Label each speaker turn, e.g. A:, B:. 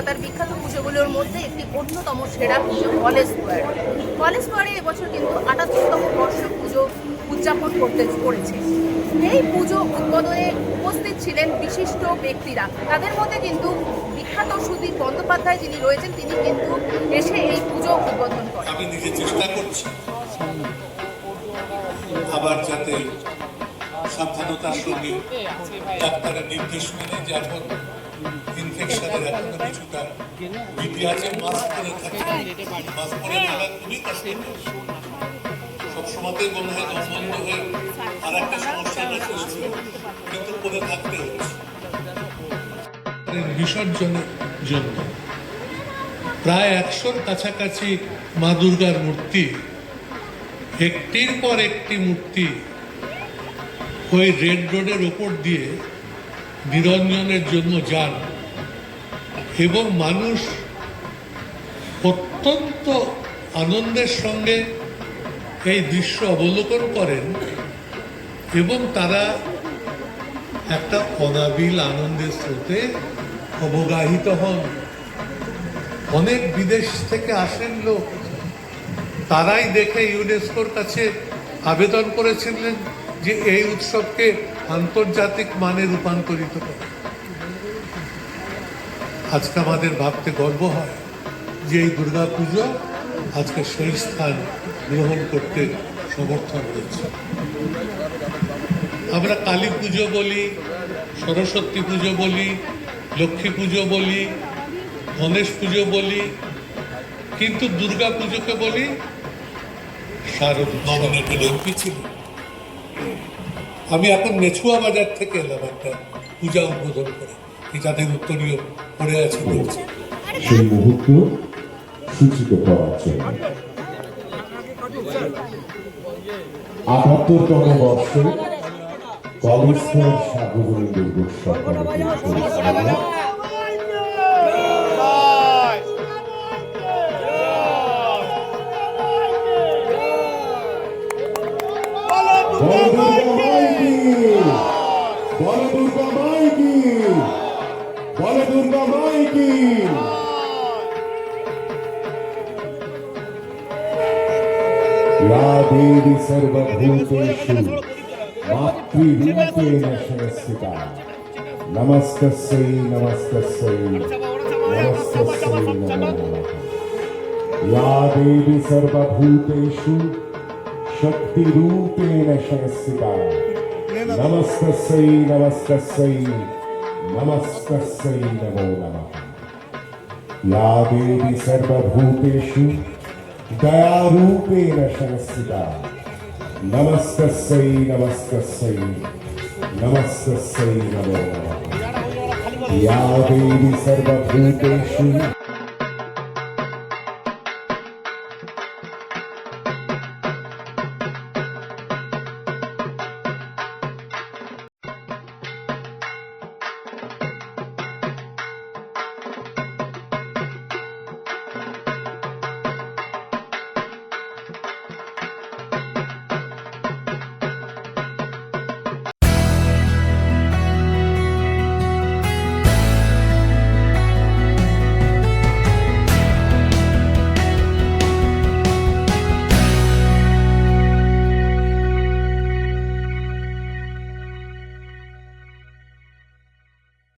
A: কলকাতার বিখ্যাত পুজোগুলোর মধ্যে একটি অন্যতম সেরা পুজো কলেজ স্কোয়ার। কলেজ স্কোয়ারে এবছর কিন্তু ৭৮তম বর্ষ পুজো উদযাপন করেছে। এই পুজো উদ্বোধনে উপস্থিত ছিলেন বিশিষ্ট ব্যক্তিরা। তাদের মধ্যে কিন্তু বিখ্যাত সুদীপ বন্দ্যোপাধ্যায় যিনি রয়েছেন, তিনি কিন্তু এসে এই পুজো উদ্বোধন করেন।
B: আমি নিজে চেষ্টা করছি আবার যাতে সাবধানতার সঙ্গে ডাক্তারের নির্দেশ মেনে, যে এখন ইনফেকশনের এখনো কিছুটা ভীতি আছে, মাস্ক পরে থাকছে। মাস্ক পরে থাকা খুবই কষ্ট, সবসময়তেই মনে হয় দম বন্ধ হয়ে আর একটা সমস্যা সৃষ্টি, কিন্তু পরে থাকতে হচ্ছে। বিসর্জনের জন্য প্রায় ১০০-র কাছাকাছি মা দুর্গার মূর্তি, একটির পর একটি মূর্তি ওই রেড রোডের ওপর দিয়ে নিরঞ্জনের জন্য যান এবং মানুষ অত্যন্ত আনন্দের সঙ্গে এই দৃশ্য অবলোকন করেন এবং তারা একটা অনাবিল আনন্দের স্রোতে অবগাহিত হন। অনেক বিদেশ থেকে আসেন লোক, তারাই দেখে ইউনেস্কোর কাছে আবেদন করেছিলেন যে এই উৎসবকে আন্তর্জাতিক মানে রূপান্তরিত করে। আজকে আমাদের ভাবতে গর্ব হয় যে এই দুর্গাপুজো আজকে সেই স্থান গ্রহণ করতে সমর্থন হয়েছে। আমরা কালী পুজো বলি, সরস্বতী পুজো বলি, লক্ষ্মী পুজো বলি, গণেশ পুজো বলি, কিন্তু দুর্গা পুজোকে বলি শারদীয় ছিল। আমি এখন মেছুয়া বাজার থেকে এলাম একটা পূজা উদ্বোধন করে, যাদের উত্তরীয় পড়ে আছে দেখছি।
C: সেই মুহূর্ত সূচিত করার জন্য ৭৮তম বর্ষে কলেজ স্কোয়ার সার্বজনীন দুর্গোৎসব কমিটির दुर्गा माई की या देवी सर्वभूतेषु मातृरूपेण संस्थिता नमस्तस्यै नमस्तस्यै नमस्तस्यै नमो नमः। या देवी सर्वभूतेषु शक्तिरूपेण संस्थिता नमस्तस्यै नमस्तस्यै नमस्तस्यै नमो नमः। या देवी सर्वभूतेषु दयारूपेण संस्थिता नमस्तस्यै नमस्तस्यै नमस्तस्यै नमो नमः। या देवी सर्वभूतेषु